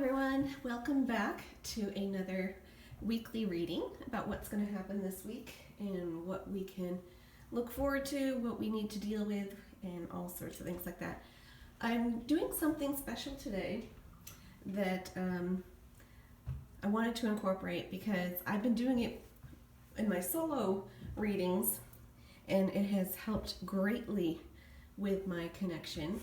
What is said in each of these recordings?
everyone, welcome back to another weekly reading about what's going to happen this week and what we can look forward to, what we need to deal with, and all sorts of things like that. I'm doing something special today that I wanted to incorporate because I've been doing it in my solo readings and it has helped greatly with my connection.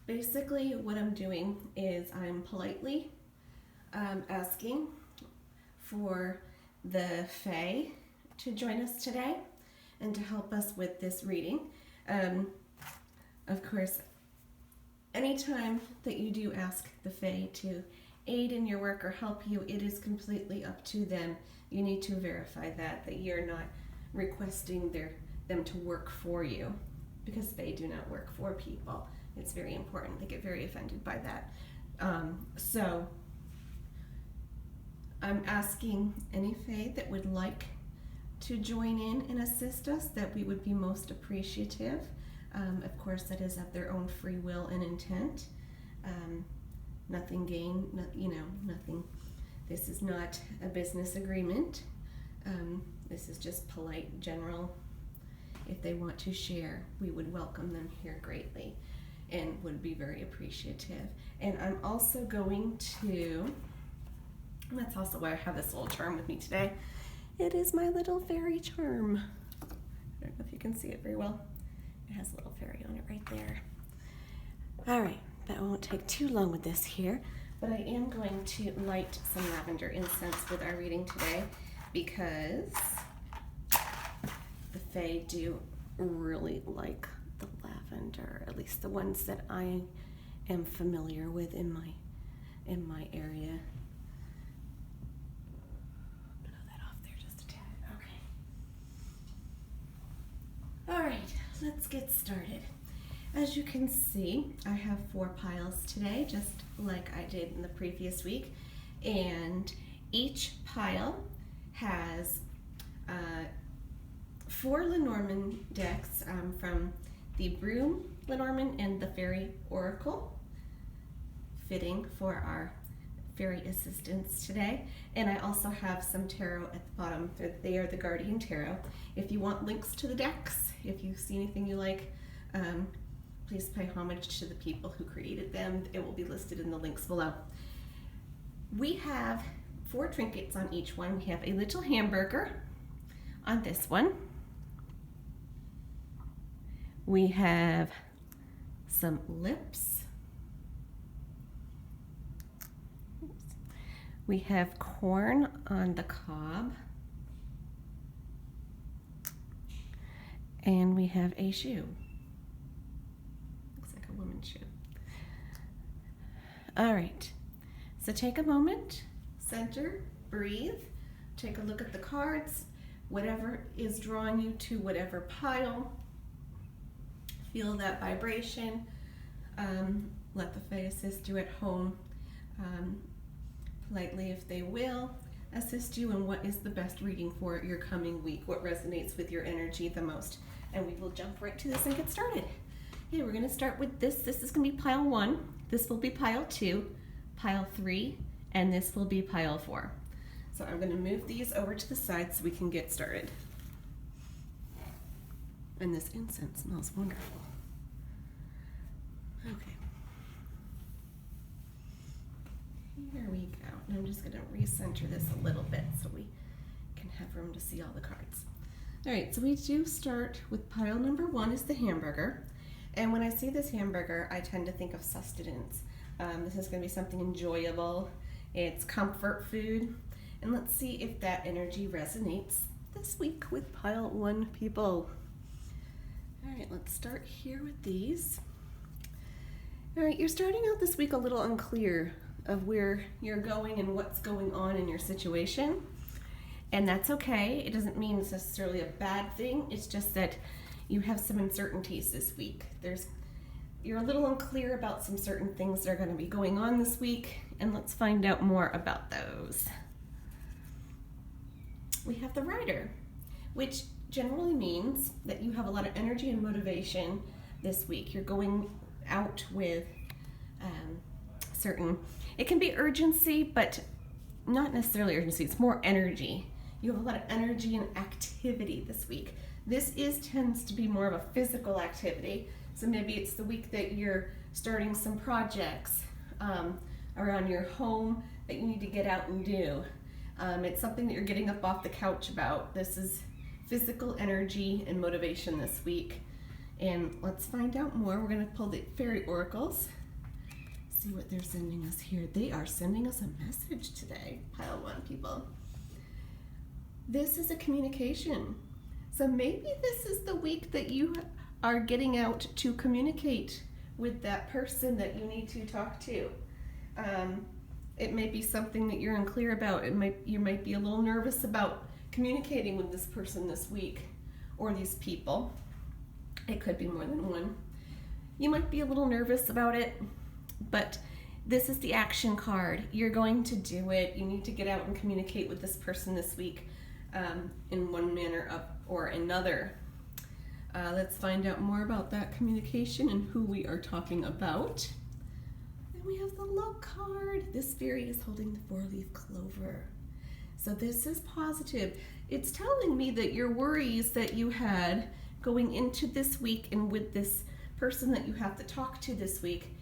Basically what I'm doing is I'm politely asking for the Fae to join us today and to help us with this reading. Of course, anytime that you do ask the Fae to aid in your work or help you, it is completely up to them. You need to verify that you're not requesting them to work for you, because Fae do not work for people. It's very important. They get very offended by that. So I'm asking any Fae that would like to join in and assist us, that we would be most appreciative. Of course, that is of their own free will and intent. Nothing gained, nothing. This is not a business agreement. This is just polite, general. If they want to share, we would welcome them here greatly and would be very appreciative. And I'm also going to, and that's also why I have this little charm with me today. It is my little fairy charm. I don't know if you can see it very well. It has a little fairy on it right there. All right, that won't take too long with this here, but I am going to light some lavender incense with our reading today because the Fae do really like the lavender, at least the ones that I am familiar with in my area. Blow that off there just a tad. Okay. All right, let's get started. As you can see, I have 4 piles today, just like I did in the previous week, and each pile has 4 Lenormand decks from the Brume Lenormand and the Faerie Oracle, fitting for our fairy assistants today. And I also have some tarot at the bottom. They are the Guardian Tarot. If you want links to the decks, if you see anything you like, please pay homage to the people who created them. It will be listed in the links below. We have 4 trinkets on each one. We have a little hamburger on this one. We have some lips. We have corn on the cob. And we have a shoe. Looks like a woman's shoe. All right, so take a moment, center, breathe, take a look at the cards, whatever is drawing you to whatever pile. Feel that vibration. Let the Fae assist you at home. Politely, if they will, assist you in what is the best reading for your coming week, what resonates with your energy the most. And we will jump right to this and get started. Okay, we're going to start with this. This is going to be pile 1. This will be pile 2, pile 3, and this will be pile 4. So I'm going to move these over to the side so we can get started. And this incense smells wonderful. Okay. Here we go. And I'm just going to recenter this a little bit so we can have room to see all the cards. All right, so we do start with pile number 1 is the hamburger. And when I see this hamburger, I tend to think of sustenance. This is going to be something enjoyable. It's comfort food. And let's see if that energy resonates this week with pile 1 people. All right, let's start here with these. All right, you're starting out this week a little unclear of where you're going and what's going on in your situation. And that's okay. It doesn't mean it's necessarily a bad thing. It's just that you have some uncertainties this week. You're a little unclear about some certain things that are going to be going on this week, and let's find out more about those. We have the Rider, which generally means that you have a lot of energy and motivation this week. You're going out with certain. It can be urgency, but not necessarily urgency. It's more energy. You have a lot of energy and activity this week. This tends to be more of a physical activity. So maybe it's the week that you're starting some projects around your home that you need to get out and do. It's something that you're getting up off the couch about. This is physical energy and motivation this week. And let's find out more. We're going to pull the Faerie oracles. See what they're sending us here. They are sending us a message today, pile 1 people. This is a communication. So maybe this is the week that you are getting out to communicate with that person that you need to talk to. It may be something that you're unclear about. You might be a little nervous about communicating with this person this week, or these people. It could be more than one. You might be a little nervous about it, but this is the action card. You're going to do it. You need to get out and communicate with this person this week in one manner or another. Let's find out more about that communication and who we are talking about. And we have the luck card. This Faerie is holding the 4-leaf clover. So this is positive. It's telling me that your worries that you had going into this week and with this person that you have to talk to this week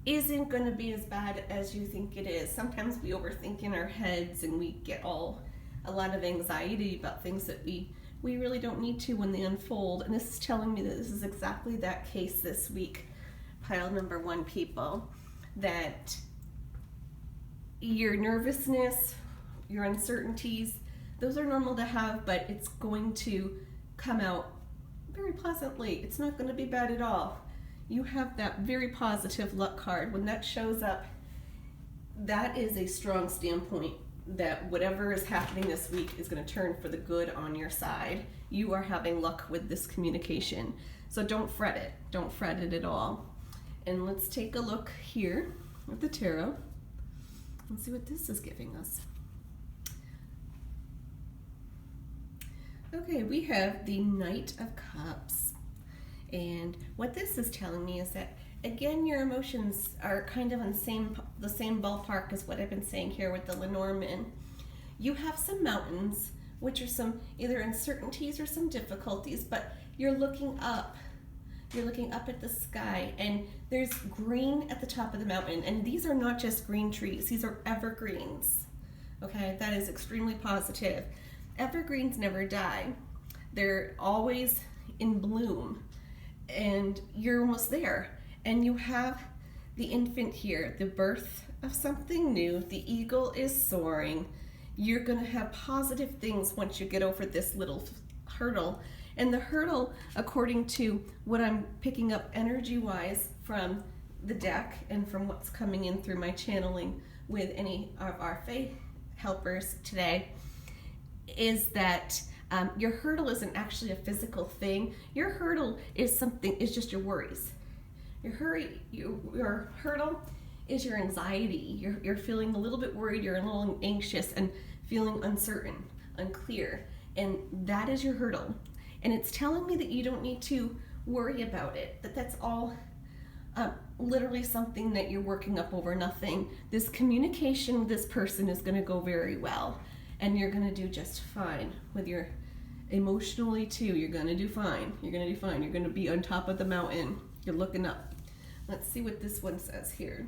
isn't going to be as bad as you think it is. Sometimes we overthink in our heads and we get a lot of anxiety about things that we really don't need to when they unfold. And this is telling me that this is exactly that case this week, pile number 1 people, that your nervousness, your uncertainties, those are normal to have, but it's going to come out very pleasantly. It's not going to be bad at all. You have that very positive luck card. When that shows up, that is a strong standpoint that whatever is happening this week is going to turn for the good on your side. You are having luck with this communication. So don't fret it. Don't fret it at all. And let's take a look here at the tarot and see what this is giving us. Okay, we have the Knight of Cups. And what this is telling me is that, again, your emotions are kind of in the same ballpark as what I've been saying here with the Lenormand. You have some mountains, which are some either uncertainties or some difficulties, but you're looking up. You're looking up at the sky, and there's green at the top of the mountain. And these are not just green trees. These are evergreens. Okay, that is extremely positive. Evergreens never die. They're always in bloom, and you're almost there. And you have the infant here, the birth of something new. The eagle is soaring. You're going to have positive things once you get over this little hurdle. And the hurdle, according to what I'm picking up energy-wise from the deck and from what's coming in through my channeling with any of our faith helpers today, is that your hurdle isn't actually a physical thing. Your hurdle is just your worries. Your hurdle is your anxiety. You're feeling a little bit worried, you're a little anxious and feeling uncertain, unclear. And that is your hurdle. And it's telling me that you don't need to worry about it, that's all literally something that you're working up over nothing. This communication with this person is going to go very well. And you're going to do just fine with your emotionally too. You're going to do fine. You're going to do fine. You're going to be on top of the mountain. You're looking up. Let's see what this one says here.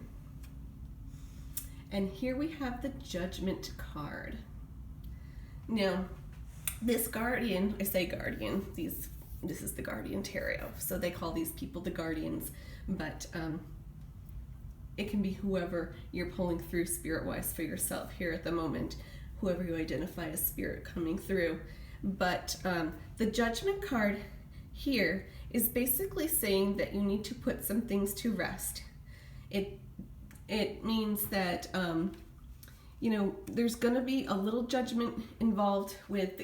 And here we have the Judgment card. Now, this guardian, I say guardian, this is the Guardian Tarot. So they call these people the guardians, but it can be whoever you're pulling through spirit-wise for yourself here at the moment. Whoever you identify as spirit coming through. But the Judgment card here is basically saying that you need to put some things to rest. It means that there's going to be a little judgment involved with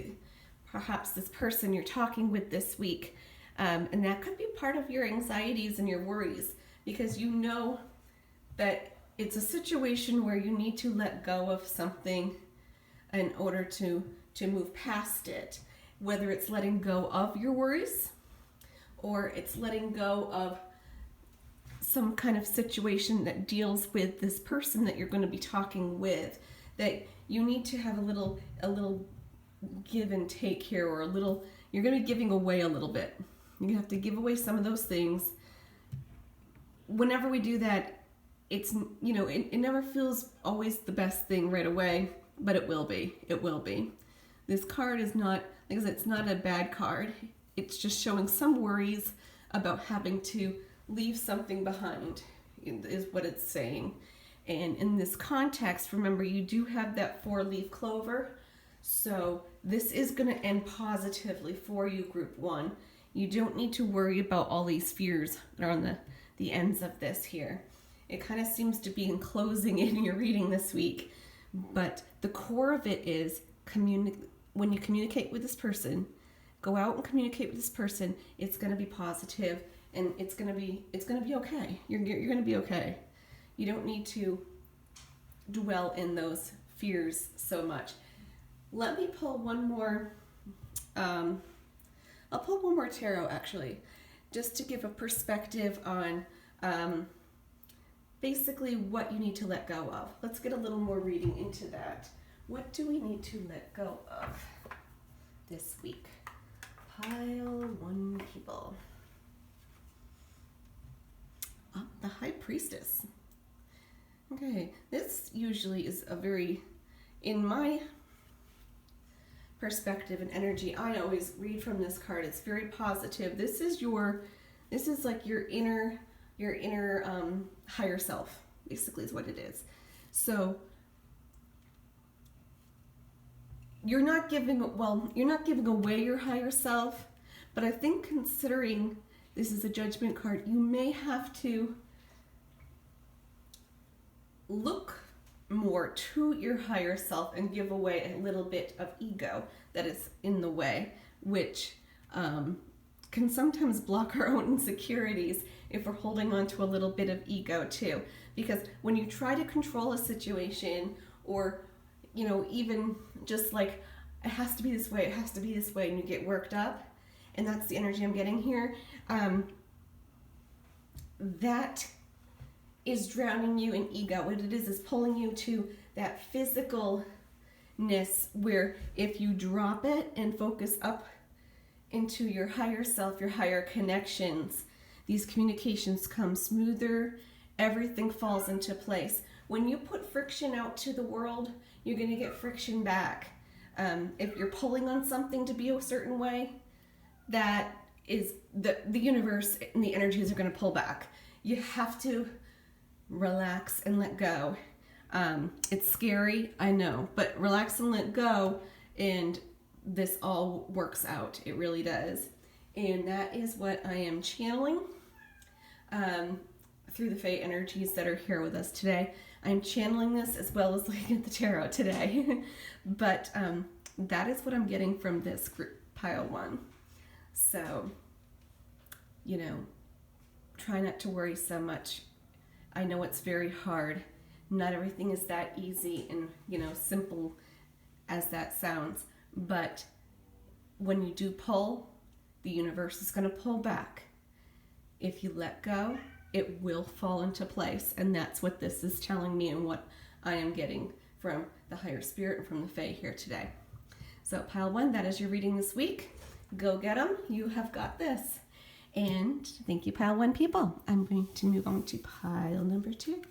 perhaps this person you're talking with this week, and that could be part of your anxieties and your worries, because you know that it's a situation where you need to let go of something in order to move past it, whether it's letting go of your worries or it's letting go of some kind of situation that deals with this person that you're going to be talking with, that you need to have a little give and take here, or you're going to be giving away a little bit. You're going to have to give away some of those things. Whenever we do that, it's, it never feels always the best thing right away, but it will be. It will be. This card is not, like I said, it's not a bad card. It's just showing some worries about having to leave something behind, is what it's saying. And in this context, remember, you do have that 4-leaf clover. So this is going to end positively for you, Group 1. You don't need to worry about all these fears that are on the ends of this here. It kind of seems to be enclosing in your reading this week. But the core of it is, when you communicate with this person, go out and communicate with this person. It's going to be positive, and it's going to be okay. You're going to be okay. You don't need to dwell in those fears so much. Let me pull one more. I'll pull one more tarot, actually, just to give a perspective on basically what you need to let go of. Let's get a little more reading into that. What do we need to let go of this week? Pile 1, people. Oh, the High Priestess. Okay, this usually is a very, in my perspective and energy, I always read from this card, it's very positive. This is like your inner higher self, basically, is what it is. So you're not giving away your higher self, but I think, considering this is a Judgment card, you may have to look more to your higher self and give away a little bit of ego that is in the way, which can sometimes block our own insecurities if we're holding on to a little bit of ego too. Because when you try to control a situation, or even just like, it has to be this way, and you get worked up, and that's the energy I'm getting here, that is drowning you in ego. What it is pulling you to that physicalness, where if you drop it and focus up into your higher self, your higher connections, these communications come smoother, everything falls into place. When you put friction out to the world, you're going to get friction back. If you're pulling on something to be a certain way, that is the universe and the energies are going to pull back. You have to relax and let go. It's scary, I know, but relax and let go, and this all works out. It really does. And that is what I am channeling through the Fae energies that are here with us today. I'm channeling this as well as looking at the tarot today. But that is what I'm getting from this group, pile 1. So, try not to worry so much. I know it's very hard. Not everything is that easy and, simple as that sounds. But when you do pull, the universe is going to pull back. If you let go, it will fall into place. And that's what this is telling me, and what I am getting from the higher spirit and from the Fae here today. So pile 1, that is your reading this week. Go get them. You have got this. And thank you, pile 1 people. I'm going to move on to pile number 2.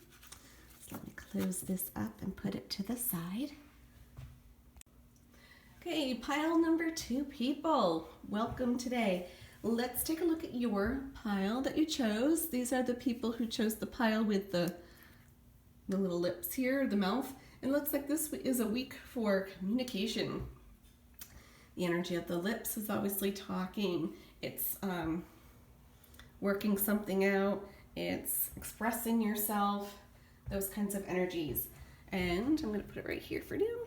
So let me close this up and put it to the side. Okay, pile number 2 people. Welcome today. Let's take a look at your pile that you chose. These are the people who chose the pile with the little lips here, the mouth. It looks like this is a week for communication. The energy of the lips is obviously talking. It's working something out. It's expressing yourself. Those kinds of energies. And I'm going to put it right here for you.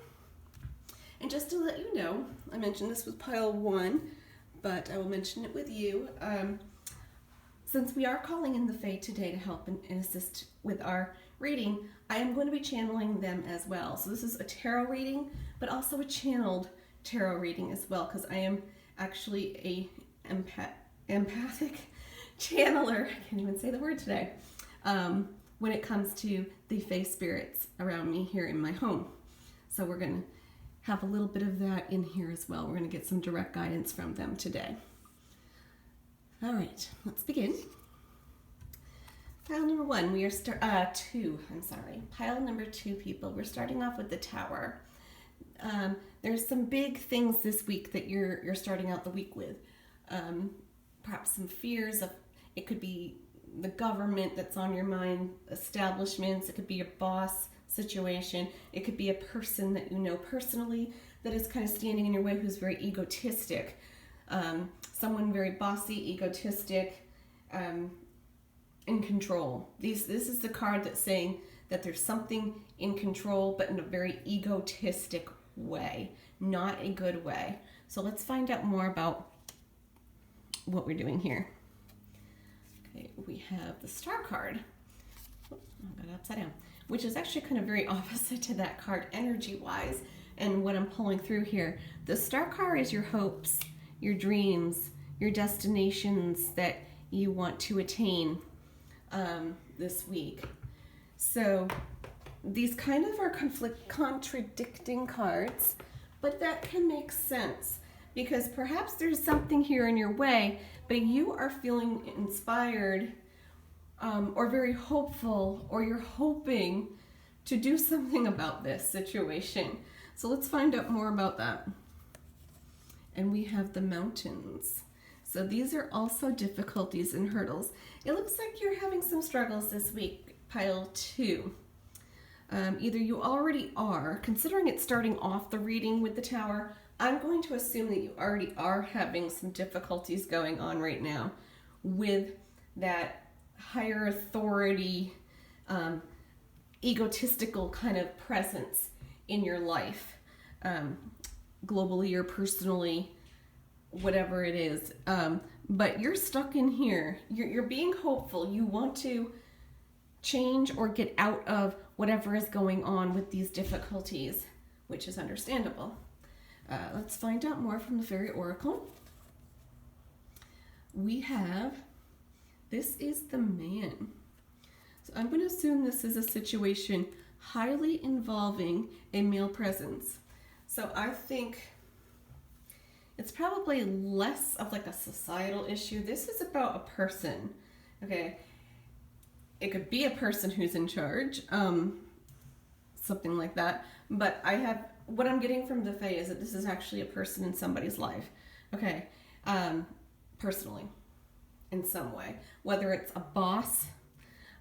And just to let you know, I mentioned this with pile 1, but I will mention it with you. Since we are calling in the Fae today to help and assist with our reading, I am going to be channeling them as well. So this is a tarot reading, but also a channeled tarot reading as well, because I am actually a empathic channeler, I can't even say the word today, when it comes to the fae spirits around me here in my home. So we're going to have a little bit of that in here as well. We're going to get some direct guidance from them today. All right, let's begin. Pile number one, we are pile number two, people. We're starting off with the Tower. There's some big things this week that you're starting out the week with. Perhaps some fears of, it could be the government that's on your mind, establishments, it could be a boss situation, it could be a person that you know personally that is kind of standing in your way who's very egotistic. Someone very bossy, egotistic, in control. This is the card that's saying that there's something in control, but in a very egotistic way, not a good way. So let's find out more about what we're doing here. Okay, we have the Star card. I got it upside down, which is actually kind of very opposite to that card energy-wise. And what I'm pulling through here, the Star card is your hopes, your dreams, your destinations that you want to attain this week. So these kind of are contradicting cards, but that can make sense because perhaps there's something here in your way, but you are feeling inspired or very hopeful, or you're hoping to do something about this situation. So let's find out more about that. And we have the mountains. So these are also difficulties and hurdles. It looks like you're having some struggles this week, pile two. Either you already are, considering it's starting off the reading with the Tower, I'm going to assume that you already are having some difficulties going on right now with that higher authority, egotistical kind of presence in your life, globally or personally, whatever it is. But you're stuck in here. You're being hopeful. You want to change or get out of whatever is going on with these difficulties, which is understandable. Let's find out more from the Faerie Oracle. We have, this is the Man. So I'm going to assume this is a situation highly involving a male presence. So I think it's probably less of like a societal issue. This is about a person, okay? It could be a person who's in charge, something like that. But what I'm getting from the Fae is that this is actually a person in somebody's life, okay? Personally, in some way. Whether it's a boss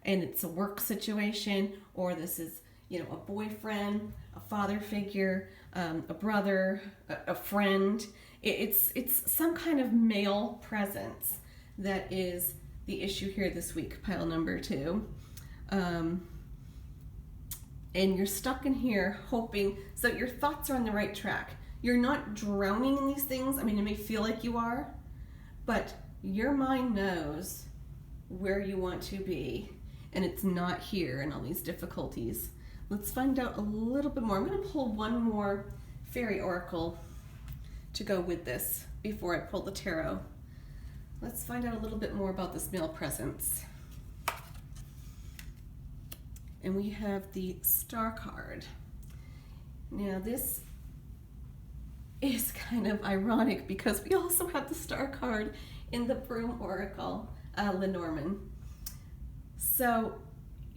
and it's a work situation, or this is, a boyfriend, a father figure, a brother, a friend. It's some kind of male presence that is the issue here this week, pile number two. And you're stuck in here hoping, so your thoughts are on the right track. You're not drowning in these things. I mean, it may feel like you are, but your mind knows where you want to be, and it's not here in all these difficulties. Let's find out a little bit more. I'm going to pull one more Faerie Oracle to go with this before I pull the tarot. Let's find out a little bit more about this male presence. And we have the Star card. Now this is kind of ironic because we also have the Star card in the Brume Oracle, Lenormand. So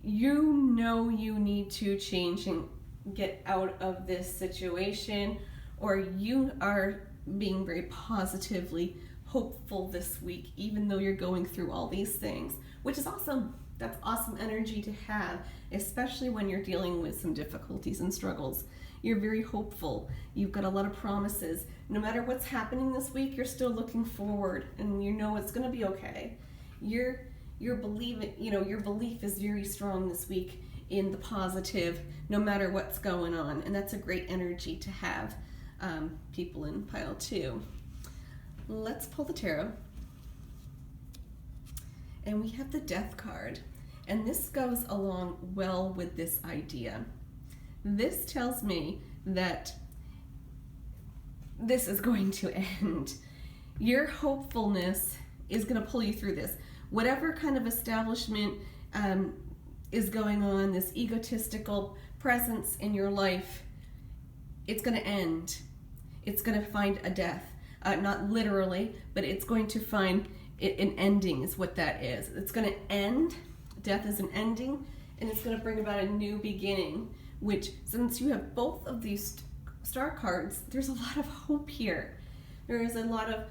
you need to change and get out of this situation, or you are being very positively hopeful this week, even though you're going through all these things, which is awesome. That's awesome energy to have, especially when you're dealing with some difficulties and struggles. You're very hopeful. You've got a lot of promises. No matter what's happening this week, you're still looking forward, and you know it's going to be okay. Your belief is very strong this week in the positive, no matter what's going on, and that's a great energy to have, people in pile two. Let's pull the tarot. And we have the Death card, and this goes along well with this idea. This tells me that this is going to end. Your hopefulness is going to pull you through this. whatever kind of establishment is going on, this egotistical presence in your life, it's going to end. It's going to find a death. Not literally, but it's going to find an ending is what that is. It's going to end. Death is an ending, and it's going to bring about a new beginning, which, since you have both of these star cards, there's a lot of hope here. There is a lot of,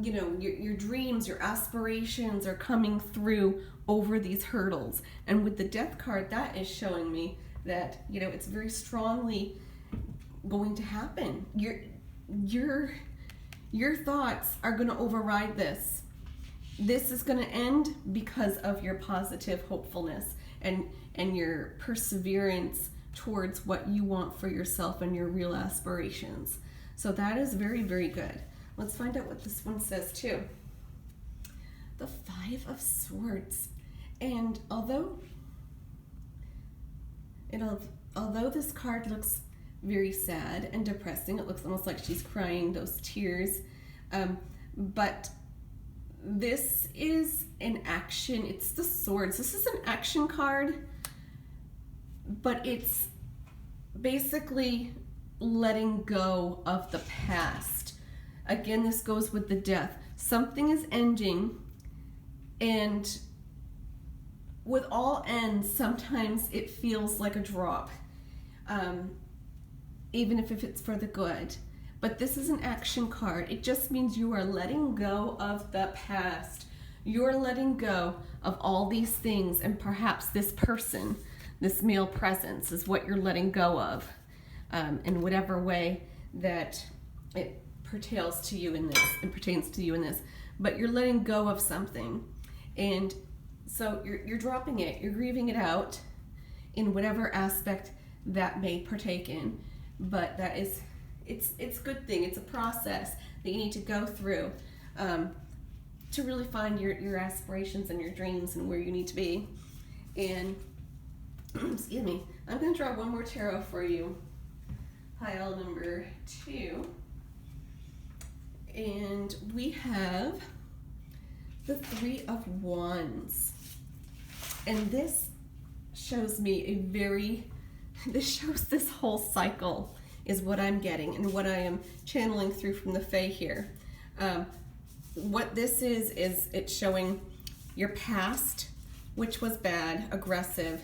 your dreams, your aspirations are coming through over these hurdles. And with the death card, that is showing me that, it's very strongly going to happen. Your thoughts are going to override this. This is going to end because of your positive hopefulness and your perseverance towards what you want for yourself and your real aspirations. So that is very, very good. Let's find out what this one says too. The Five of Swords. And although this card looks very sad and depressing, it looks almost like she's crying those tears, but this is an action. It's the Swords. This is an action card, but it's basically letting go of the past. Again, this goes with the death. Something is ending, and with all ends, sometimes it feels like a drop, even if it's for the good. But this is an action card. It just means you are letting go of the past. You're letting go of all these things, and perhaps this person, this male presence, is what you're letting go of, in whatever way that it pertains to you in this. But you're letting go of something, and so you're dropping it. You're grieving it out in whatever aspect that may partake in. But that is, it's a good thing. It's a process that you need to go through to really find your aspirations and your dreams and where you need to be. And excuse me, I'm going to draw one more tarot for you, pile number 2. And we have the Three of Wands. And this shows me this shows this whole cycle is what I'm getting and what I am channeling through from the Fae here. What this is it's showing your past, which was bad, aggressive,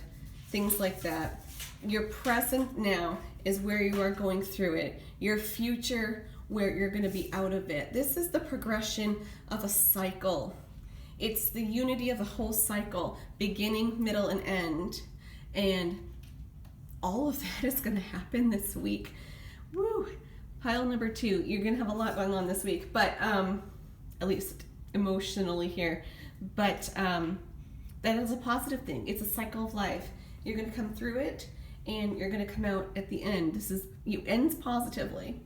things like that. Your present now is where you are going through it. Your future, where you're going to be out of it. This is the progression of a cycle. It's the unity of the whole cycle, beginning, middle, and end. And all of that is going to happen this week. Woo! Pile number 2. You're going to have a lot going on this week, but at least emotionally here. But that is a positive thing. It's a cycle of life. You're going to come through it, and you're going to come out at the end. Ends positively.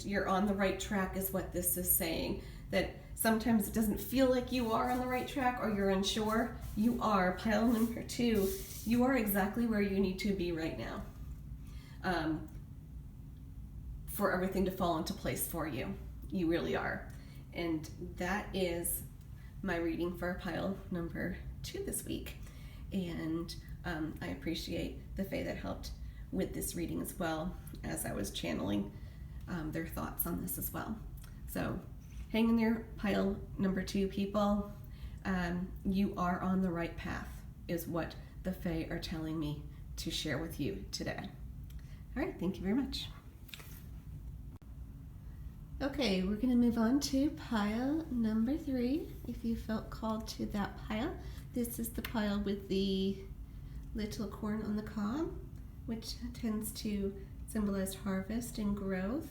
You're on the right track is what this is saying. That sometimes it doesn't feel like you are on the right track or you're unsure. You are. Pile number 2. You are exactly where you need to be right now. For everything to fall into place for you. You really are. And that is my reading for pile number 2 this week. And I appreciate the Fae that helped with this reading as well, as I was channeling their thoughts on this as well. So hang in there, pile number 2 people. You are on the right path is what the Fae are telling me to share with you today. All right, thank you very much. Okay, we're going to move on to pile number 3, if you felt called to that pile. This is the pile with the little corn on the cob, which tends to symbolize harvest and growth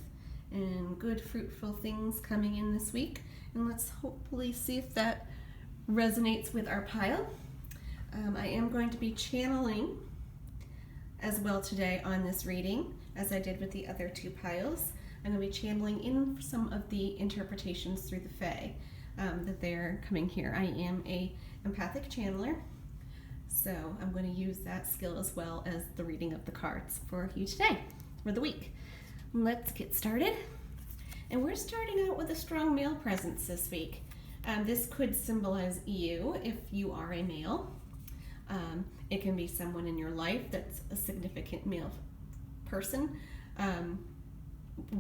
and good fruitful things coming in this week. And let's hopefully see if that resonates with our pile. I am going to be channeling as well today on this reading, as I did with the other 2 piles. I'm going to be channeling in some of the interpretations through the Fae that they're coming here. I am a empathic channeler, so I'm going to use that skill as well as the reading of the cards for you today, for the week. Let's get started. And we're starting out with a strong male presence this week. This could symbolize you if you are a male. It can be someone in your life that's a significant male person,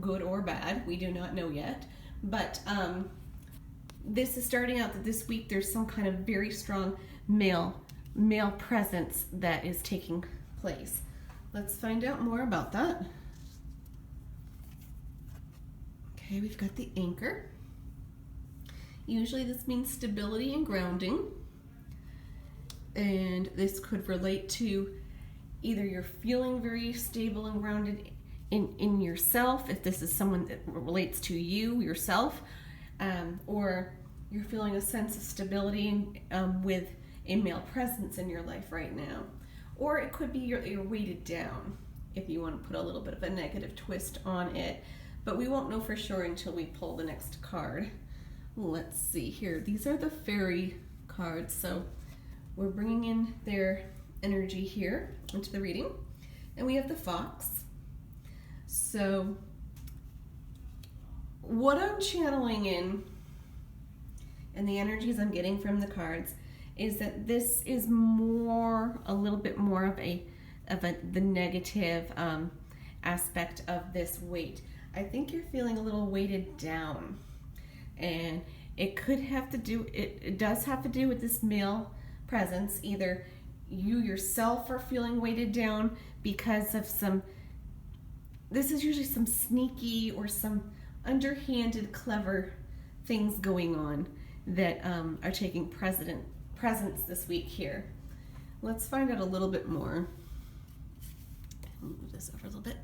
good or bad, we do not know yet. But this is starting out that this week there's some kind of very strong male presence that is taking place. Let's find out more about that. Okay, we've got the anchor. Usually this means stability and grounding. And this could relate to either you're feeling very stable and grounded in yourself, if this is someone that relates to you yourself, or you're feeling a sense of stability with a male presence in your life right now. Or it could be you're weighted down, if you want to put a little bit of a negative twist on it. But we won't know for sure until we pull the next card. Let's see here. These are the Faerie cards, so we're bringing in their energy here into the reading. And we have the fox. So what I'm channeling in and the energies I'm getting from the cards is that this is a little bit more of the negative aspect of this weight. I think you're feeling a little weighted down, and it does have to do with this male presence. Either you yourself are feeling weighted down because of this is usually some sneaky or some underhanded clever things going on that are taking presence this week here. Let's find out a little bit more. Move this over a little bit.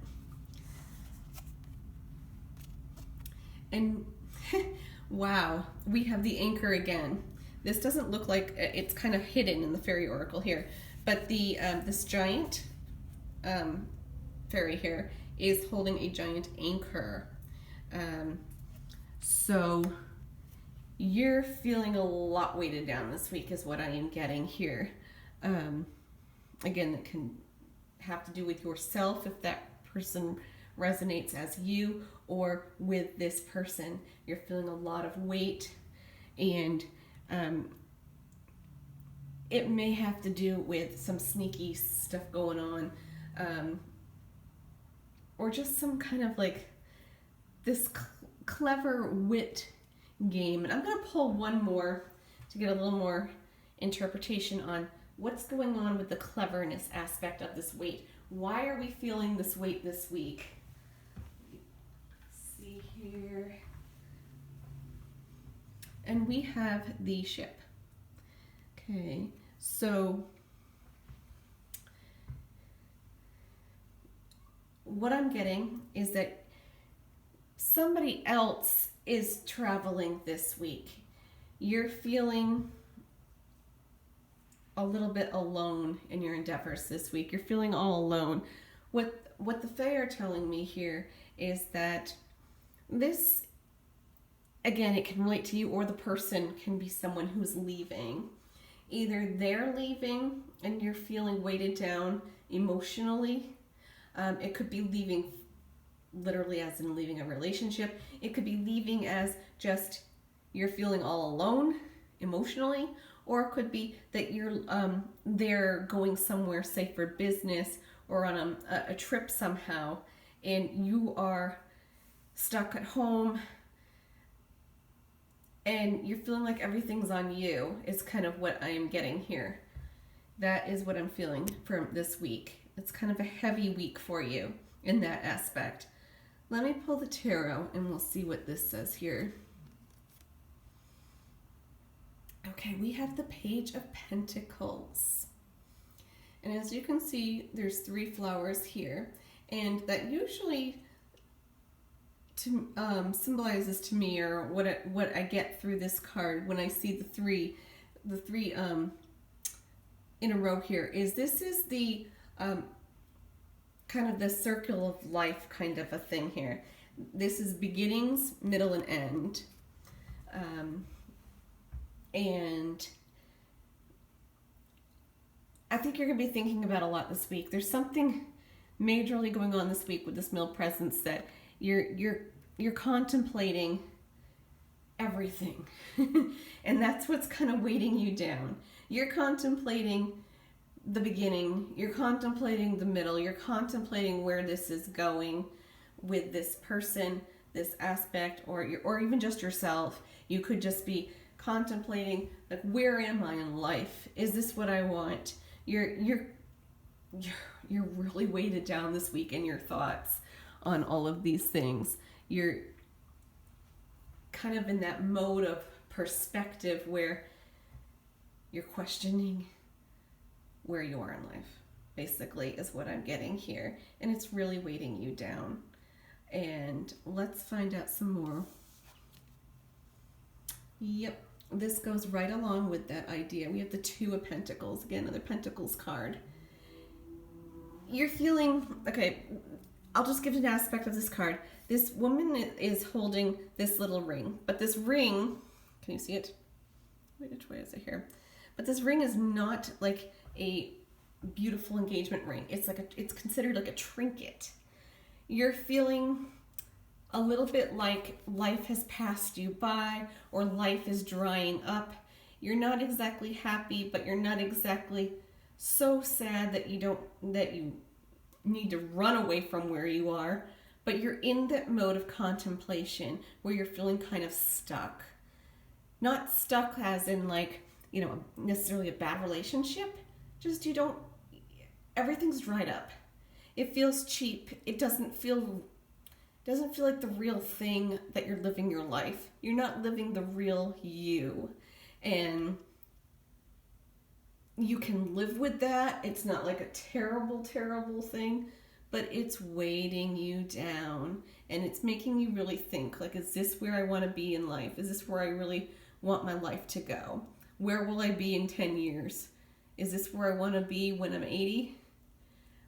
And wow, we have the anchor again. This doesn't look like, it's kind of hidden in the fairy oracle here, but the this giant fairy here is holding a giant anchor. So you're feeling a lot weighted down this week is what I am getting here. Again, that can have to do with yourself, if that person resonates as you, or with this person. You're feeling a lot of weight, and it may have to do with some sneaky stuff going on, or just some kind of like this clever wit game. And I'm going to pull one more to get a little more interpretation on what's going on with the cleverness aspect of this weight. Why are we feeling this weight this week? Let's see here. And we have the ship. Okay, so what I'm getting is that somebody else is traveling this week. You're feeling a little bit alone in your endeavors this week. You're feeling all alone. What the Fae are telling me here is that this, again, it can relate to you, or the person can be someone who's leaving. Either they're leaving and you're feeling weighted down emotionally. It could be leaving literally as in leaving a relationship. It could be leaving as just you're feeling all alone emotionally, or it could be that you're they're going somewhere, say for business or on a trip somehow, and you are stuck at home and you're feeling like everything's on you, is kind of what I am getting here. That is what I'm feeling for this week. It's kind of a heavy week for you in that aspect. Let me pull the tarot and we'll see what this says here. Okay, we have the Page of Pentacles. And as you can see, there's 3 flowers here. And that usually symbolizes to me, or what I get through this card when I see the three in a row here, is this is the kind of the circle of life kind of a thing here. This is beginnings, middle, and end. And I think you're going to be thinking about a lot this week. There's something majorly going on this week with this male presence that you're you're contemplating everything. And that's what's kind of weighting you down. You're contemplating the beginning, you're contemplating the middle, you're contemplating where this is going with this person, this aspect, or even just yourself. You could just be contemplating, like, where am I in life? Is this what I want? You're really weighted down this week in your thoughts on all of these things. You're kind of in that mode of perspective where you're questioning where you are in life, basically, is what I'm getting here. And it's really weighting you down. And let's find out some more. Yep, this goes right along with that idea. We have the Two of Pentacles, again, another Pentacles card. You're feeling, okay, I'll just give an aspect of this card. This woman is holding this little ring, but this ring, can you see it? Which way is it here? But this ring is not like a beautiful engagement ring. It's considered like a trinket. You're feeling a little bit like life has passed you by, or life is drying up. You're not exactly happy, but you're not exactly so sad that you need to run away from where you are. But you're in that mode of contemplation where you're feeling kind of stuck. Not stuck as in like, necessarily a bad relationship. Just everything's dried up. It feels cheap. It doesn't feel like the real thing that you're living your life. You're not living the real you. And you can live with that. It's not like a terrible, terrible thing, but it's weighting you down. And it's making you really think, like, is this where I want to be in life? Is this where I really want my life to go? Where will I be in 10 years? Is this where I want to be when I'm 80?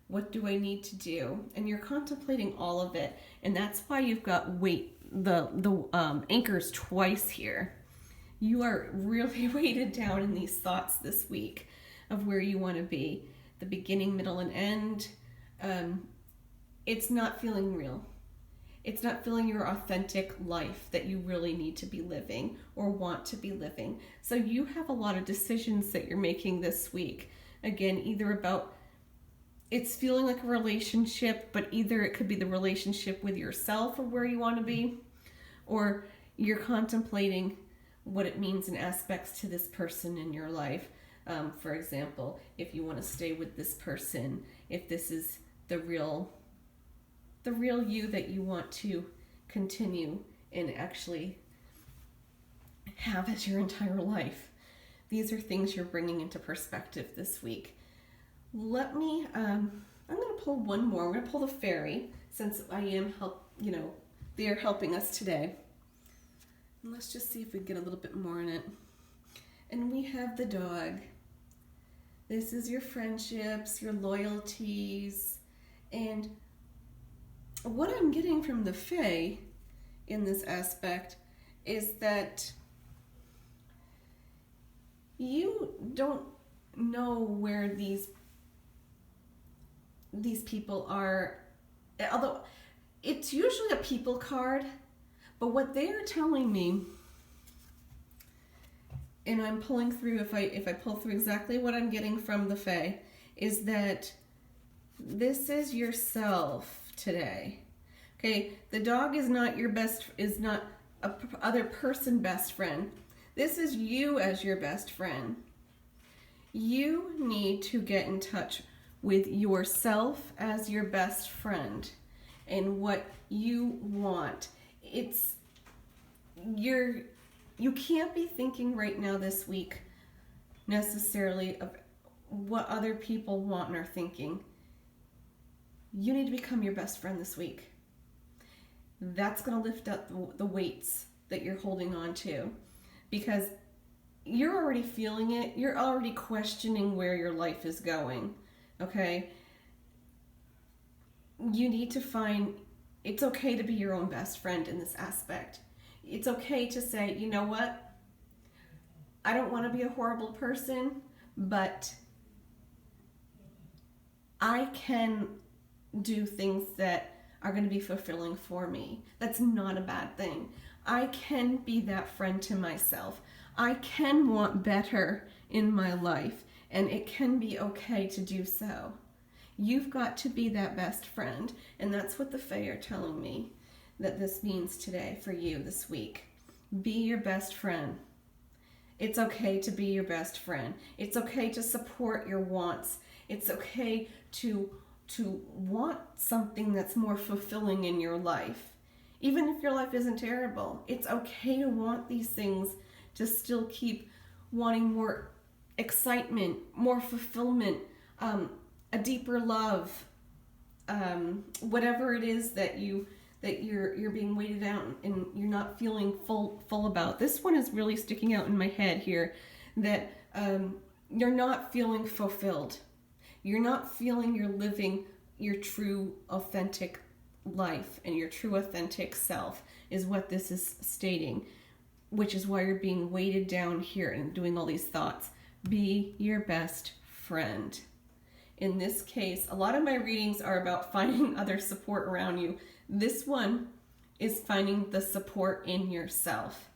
What do I need to do? And you're contemplating all of it. And that's why you've got the anchors twice here. You are really weighted down in these thoughts this week of where you want to be. The beginning, middle, and end. It's not feeling real. It's not feeling your authentic life that you really need to be living or want to be living. So you have a lot of decisions that you're making this week. Again, either about it's feeling like a relationship, but either it could be the relationship with yourself or where you want to be, or you're contemplating what it means in aspects to this person in your life. For example, if you want to stay with this person, if this is the real you that you want to continue and actually have as your entire life. These are things you're bringing into perspective this week. I'm going to pull one more. I'm going to pull the Faerie, since I am they're helping us today. And let's just see if we get a little bit more in it. And we have the dog. This is your friendships, your loyalties, and what I'm getting from the Fae in this aspect is that you don't know where these people are, although it's usually a people card, but what they are telling me, and I'm pulling through, if I pull through exactly what I'm getting from the Fae, is that this is yourself today. Okay, the dog is not a other person best friend. This is you as your best friend. You need to get in touch with yourself as your best friend and what you want. You can't be thinking right now this week necessarily of what other people want and are thinking. You need to become your best friend this week. That's going to lift up the weights that you're holding on to, because you're already feeling it. You're already questioning where your life is going. Okay? You need to find, it's okay to be your own best friend in this aspect. It's okay to say, you know what? I don't want to be a horrible person, but I can do things that are going to be fulfilling for me. That's not a bad thing. I can be that friend to myself. I can want better in my life, and it can be okay to do so. You've got to be that best friend, and that's what the Fae are telling me that this means today for you this week. Be your best friend. It's okay to be your best friend. It's okay to support your wants. It's okay to want something that's more fulfilling in your life. Even if your life isn't terrible, it's okay to want these things, to still keep wanting more excitement, more fulfillment, a deeper love, whatever it is that you're being weighted out and you're not feeling full about. This one is really sticking out in my head here, that you're not feeling fulfilled. You're not feeling you're living your true authentic life and your true authentic self is what this is stating, which is why you're being weighted down here and doing all these thoughts. Be your best friend. In this case, a lot of my readings are about finding other support around you. This one is finding the support in yourself.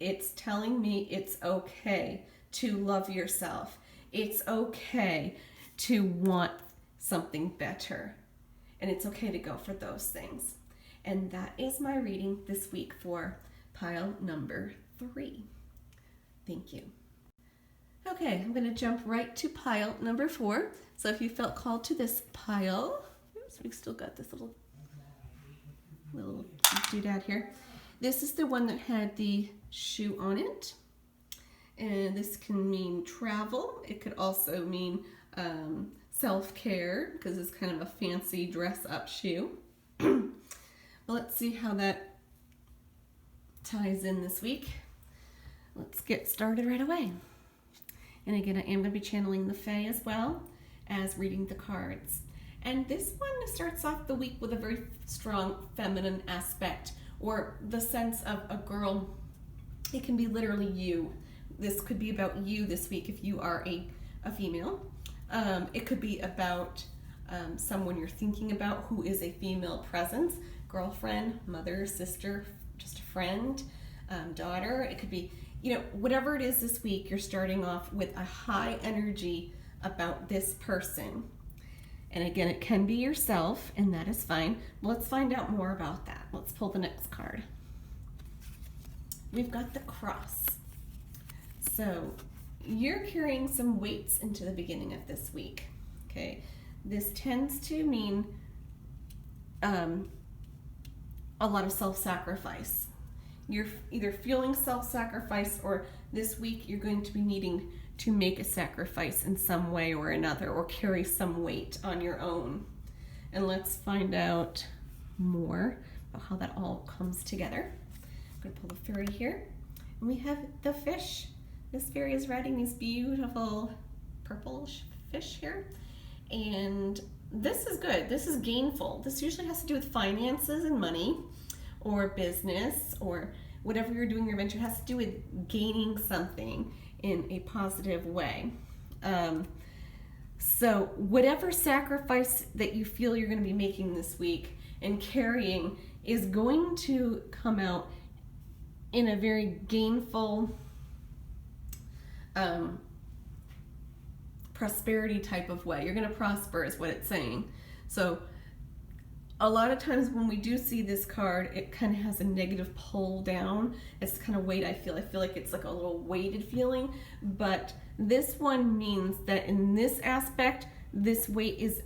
It's telling me it's okay to love yourself. It's okay to want something better. And it's okay to go for those things. And that is my reading this week for pile number 3. Thank you. Okay, I'm going to jump right to pile number 4. So if you felt called to this pile, oops, we've still got this little doodad here. This is the one that had the shoe on it. And this can mean travel. It could also mean self-care, because it's kind of a fancy dress-up shoe. Well, let's see how that ties in this week. Let's get started right away. And again, I am going to be channeling the Fae as well as reading the cards. And this one starts off the week with a very strong feminine aspect, or the sense of a girl. It can be literally you. This could be about you this week if you are a female. It could be about someone you're thinking about who is a female presence, girlfriend, mother, sister, just a friend, daughter. It could be, whatever it is this week, you're starting off with a high energy about this person. And again, it can be yourself, and that is fine. Let's find out more about that. Let's pull the next card. We've got the cross. So you're carrying some weights into the beginning of this week. Okay, this tends to mean a lot of self-sacrifice. You're either feeling self-sacrifice, or this week you're going to be needing to make a sacrifice in some way or another, or carry some weight on your own. And let's find out more about how that all comes together. I'm going to pull the fairy here. And we have the fish. This fairy is riding these beautiful purple fish here. And this is good. This is gainful. This usually has to do with finances and money, or business, or whatever you're doing, your venture has to do with gaining something in a positive way. So whatever sacrifice that you feel you're going to be making this week and carrying is going to come out in a very gainful prosperity type of way. You're going to prosper is what it's saying. So a lot of times when we do see this card, it kind of has a negative pull down. It's kind of weight. I feel like it's like a little weighted feeling, but this one means that in this aspect, this weight is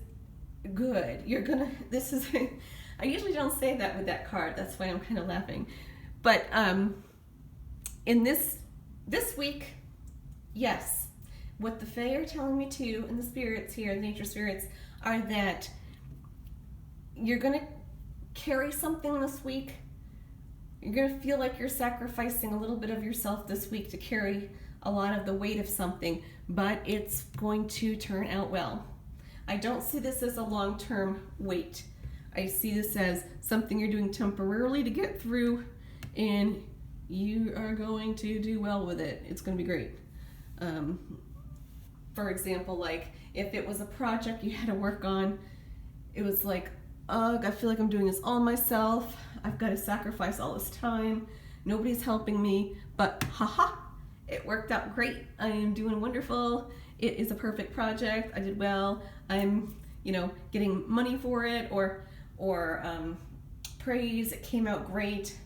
good. I usually don't say that with that card. That's why I'm kind of laughing. But in this week, yes, what the Fae are telling me too, and the spirits here, the nature spirits, are that you're going to carry something this week. You're going to feel like you're sacrificing a little bit of yourself this week to carry a lot of the weight of something, but it's going to turn out well. I don't see this as a long-term weight. I see this as something you're doing temporarily to get through, and you are going to do well with it. It's going to be great. For example, like if it was a project you had to work on, it was like ugh, I feel like I'm doing this all myself. I've got to sacrifice all this time. Nobody's helping me, but haha, it worked out great. I am doing wonderful. It is a perfect project. I did well. I'm, getting money for it or praise. It came out great.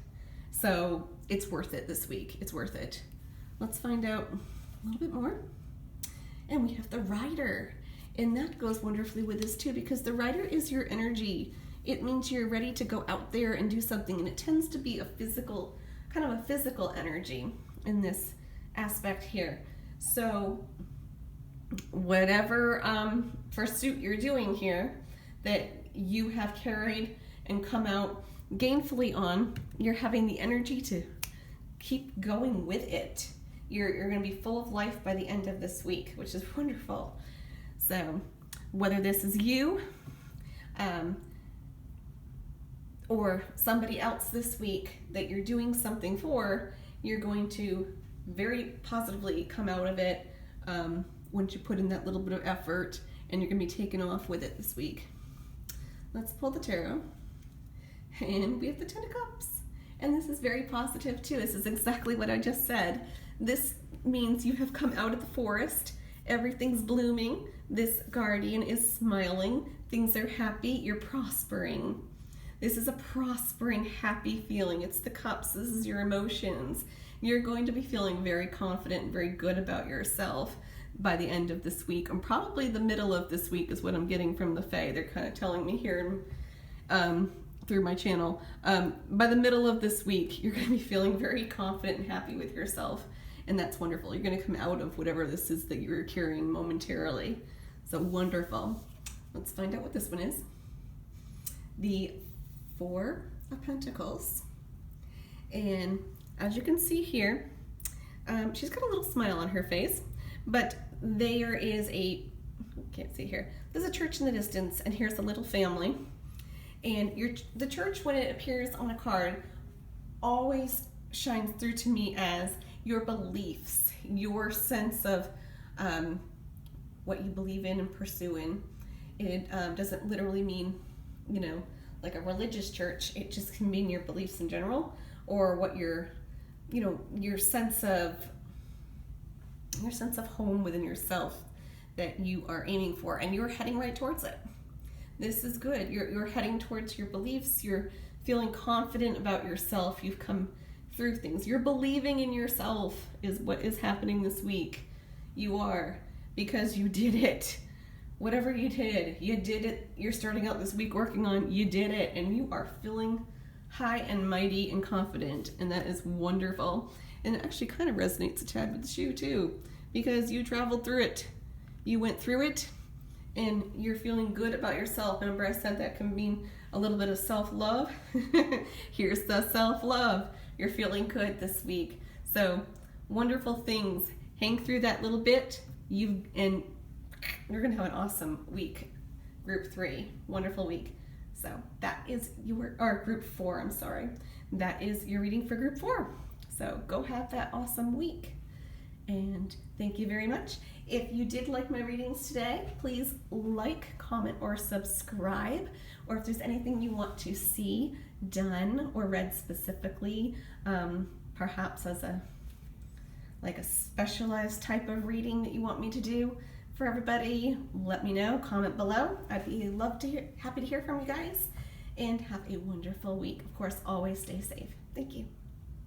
So it's worth it this week. It's worth it. Let's find out a little bit more. And we have the rider. And that goes wonderfully with this too, because the rider is your energy. It means you're ready to go out there and do something. And it tends to be a physical energy in this aspect here. So whatever pursuit you're doing here that you have carried and come out gainfully on, you're having the energy to keep going with it. You're going to be full of life by the end of this week, which is wonderful. So whether this is you or somebody else this week that you're doing something for, you're going to very positively come out of it once you put in that little bit of effort, and you're going to be taken off with it this week. Let's pull the tarot. And we have the Ten of Cups. And this is very positive too. This is exactly what I just said. This means you have come out of the forest. Everything's blooming. This guardian is smiling. Things are happy. You're prospering. This is a prospering, happy feeling. It's the cups. This is your emotions. You're going to be feeling very confident and very good about yourself by the end of this week. And probably the middle of this week is what I'm getting from the Fae. They're kind of telling me here through my channel. By the middle of this week, you're going to be feeling very confident and happy with yourself. And that's wonderful. You're going to come out of whatever this is that you're carrying momentarily. So wonderful. Let's find out what this one is. The Four of Pentacles. And as you can see here, she's got a little smile on her face, but there is can't see here, there's a church in the distance, and here's a little family. And the church, when it appears on a card, always shines through to me as your beliefs, your sense of what you believe in and pursue in. It doesn't literally mean, like a religious church. It just can mean your beliefs in general, or what your sense of home within yourself that you are aiming for, and you're heading right towards it. This is good. You're heading towards your beliefs. You're feeling confident about yourself. You've come through things. You're believing in yourself is what is happening this week. You are, because you did it. Whatever you did it. You're starting out this week working on, you did it, and you are feeling high and mighty and confident, and that is wonderful. And it actually kind of resonates a tad with the shoe too, because you traveled through it. You went through it, and you're feeling good about yourself. Remember I said that can mean a little bit of self-love? Here's the self-love. You're feeling good this week. So wonderful things. Hang through that little bit, and you're going to have an awesome week. Group 3, wonderful week. So that is group 4, I'm sorry. That is your reading for group 4. So go have that awesome week. And thank you very much. If you did like my readings today, please like, comment, or subscribe. Or if there's anything you want to see done or read specifically, perhaps as a specialized type of reading that you want me to do for everybody, let me know. Comment below. I'd be happy to hear from you guys. And have a wonderful week. Of course, always stay safe. Thank you.